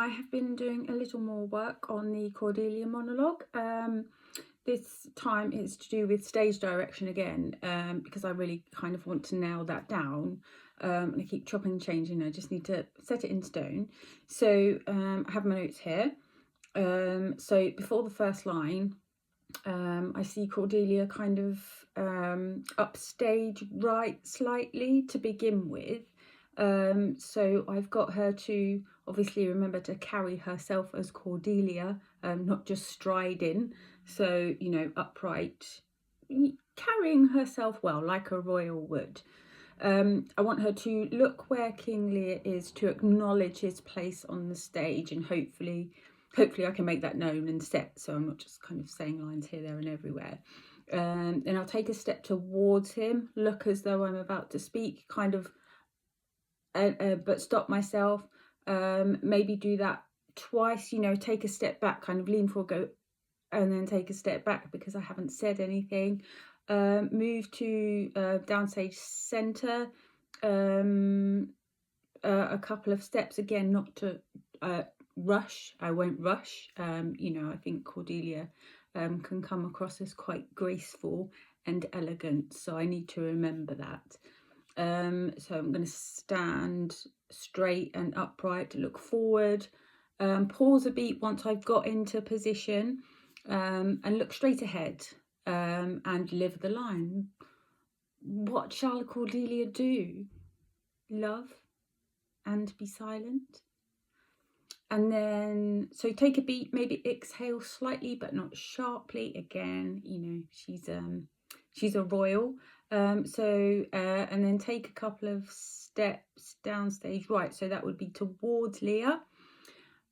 I have been doing a little more work on the Cordelia monologue. This time it's to do with stage direction again, because I really kind of want to nail that down. And I keep chopping and changing. I just need to set it in stone. So I have my notes here. So before the first line, I see Cordelia kind of upstage right slightly to begin with. So I've got her to obviously remember to carry herself as Cordelia, not just striding. So, you know, upright, carrying herself well, like a royal would. I want her to look where King Lear is, to acknowledge his place on the stage, and hopefully I can make that known and set, so I'm not just kind of saying lines here, there and everywhere. Then I'll take a step towards him, look as though I'm about to speak, kind of, but stop myself. Maybe do that twice, you know, take a step back, kind of lean forward, go, and then take a step back because I haven't said anything. Move to downstage centre, a couple of steps, again, not to rush. I won't rush. You know, I think Cordelia can come across as quite graceful and elegant, so I need to remember that. So I'm going to stand straight and upright, look forward, pause a beat once I've got into position, and look straight ahead, and deliver the line. What shall Cordelia do? Love and be silent. And then, so take a beat, maybe exhale slightly, but not sharply. Again, you know, she's a royal. And then take a couple of steps downstage right. So that would be towards Lear,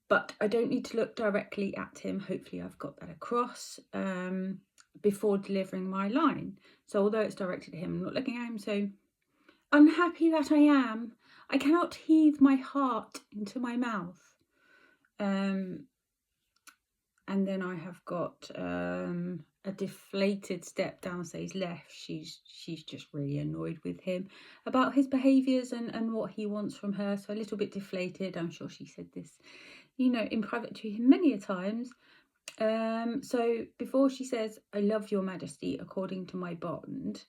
but I don't need to look directly at him. Hopefully I've got that across before delivering my line. So although it's directed at him, I'm not looking at him. So unhappy that I am, I cannot heave my heart into my mouth. And then I have got a deflated step downstage left. She's just really annoyed with him about his behaviours and what he wants from her. So a little bit deflated. I'm sure she said this, you know, in private to him many a times. So before she says, "I love your majesty according to my bond,"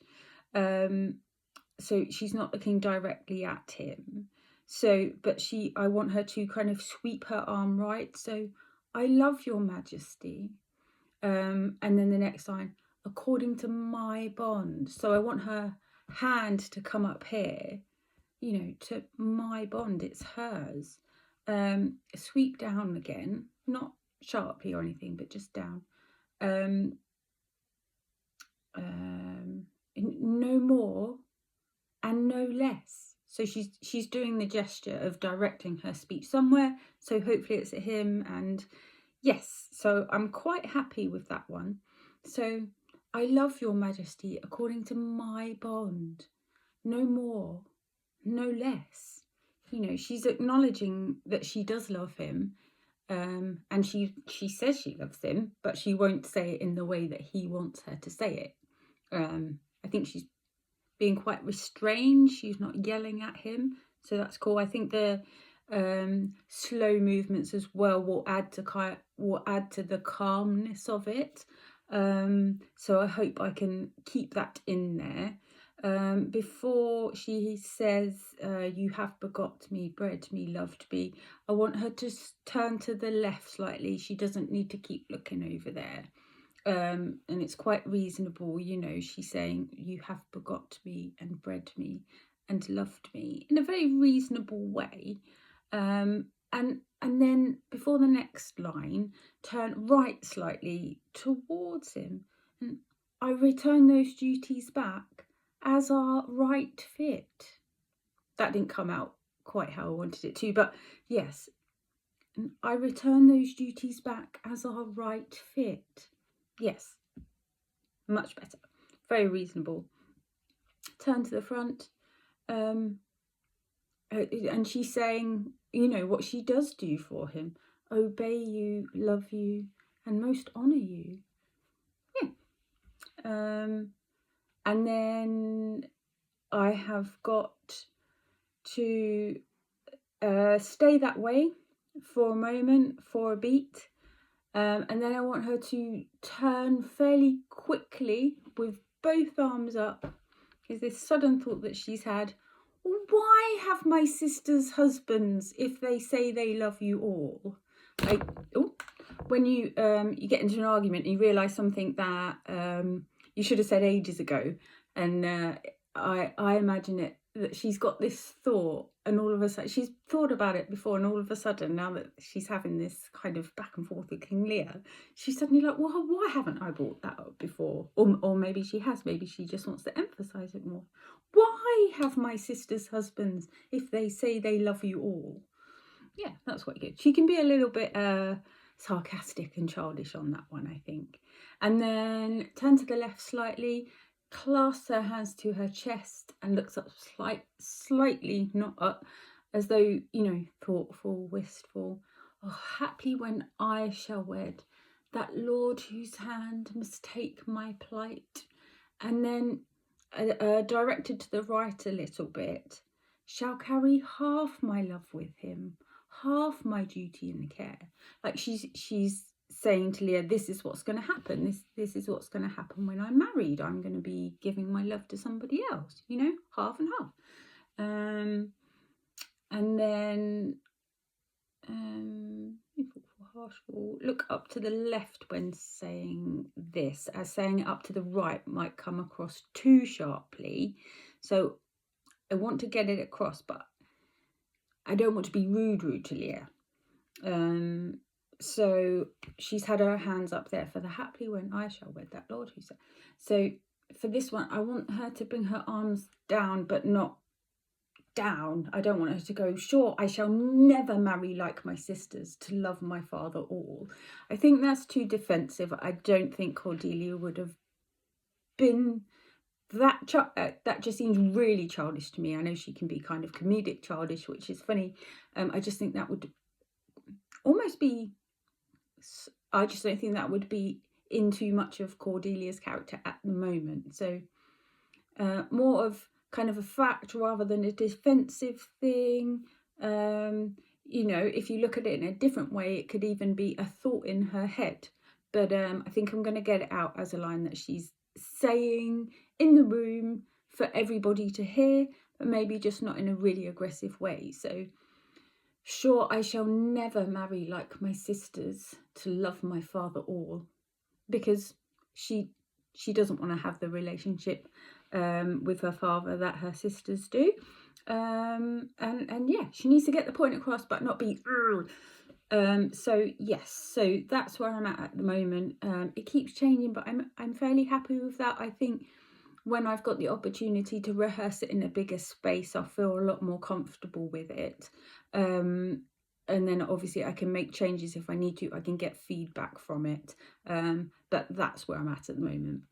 so she's not looking directly at him. So, but I want her to kind of sweep her arm right. So, "I love your majesty." And then the next line, "according to my bond." So I want her hand to come up here, you know, to my bond, it's hers. Sweep down again, not sharply or anything, but just down. No more and no less. So she's doing the gesture of directing her speech somewhere. So hopefully it's at him, and yes, so I'm quite happy with that one. So, "I love your majesty according to my bond. No more, no less." You know, she's acknowledging that she does love him, and she says she loves him, but she won't say it in the way that he wants her to say it. I think she's being quite restrained. She's not yelling at him, so that's cool. I think the slow movements as well will add to the calmness of it. So I hope I can keep that in there. Before she says, "You have begot me, bred me, loved me," I want her to turn to the left slightly. She doesn't need to keep looking over there. And it's quite reasonable, you know, she's saying, "You have begot me and bred me and loved me," in a very reasonable way. And then before the next line, turn right slightly towards him, and "I return those duties back as are right fit." That didn't come out quite how I wanted it to, but yes. "And I return those duties back as are right fit." Yes, much better. Very reasonable. Turn to the front. And she's saying, you know, what she does do for him. "Obey you, love you, and most honour you." Yeah. And then I have got to stay that way for a moment, for a beat. And then I want her to turn fairly quickly with both arms up. Is this sudden thought that she's had, why have my sisters husbands if they say they love you all? Like, when you get into an argument and you realise something that you should have said ages ago, and I imagine it that she's got this thought, and all of a sudden she's thought about it before, and all of a sudden now that she's having this kind of back and forth with King Lear, she's suddenly like, well, why haven't I brought that up before? Or maybe she has, maybe she just wants to emphasise it more. Why have my sisters husbands if they say they love you all? Yeah, that's quite good. She can be a little bit sarcastic and childish on that one, I think. And then turn to the left slightly, clasps her hands to her chest and looks up slightly, not up, as though, thoughtful, wistful. Oh, happy when I shall wed, that lord whose hand must take my plight. And then directed to the right a little bit, shall carry half my love with him, half my duty and care. Like she's saying to Lear, this is what's going to happen. This is what's going to happen when I'm married. I'm going to be giving my love to somebody else, half and half. And then look up to the left when saying this, as saying it up to the right might come across too sharply. So I want to get it across, but I don't want to be rude to Lear. So she's had her hands up there for the happily when I shall wed that lord who said. So for this one, I want her to bring her arms down, but not down. I don't want her to go, sure, I shall never marry like my sisters to love my father all. I think that's too defensive. I don't think Cordelia would have been that just seems really childish to me. I know she can be kind of comedic childish, which is funny. I just think that would almost be, I just don't think that would be in too much of Cordelia's character at the moment. So more of kind of a fact rather than a defensive thing. If you look at it in a different way, it could even be a thought in her head. But I think I'm going to get it out as a line that she's saying in the room for everybody to hear, but maybe just not in a really aggressive way. So, sure, I shall never marry like my sisters to love my father all, because she doesn't want to have the relationship with her father that her sisters do. And yeah, she needs to get the point across, but not be so yes, so that's where I'm at the moment. It keeps changing, but I'm fairly happy with that. I think when I've got the opportunity to rehearse it in a bigger space, I feel a lot more comfortable with it. And then obviously I can make changes if I need to. I can get feedback from it. But that's where I'm at the moment.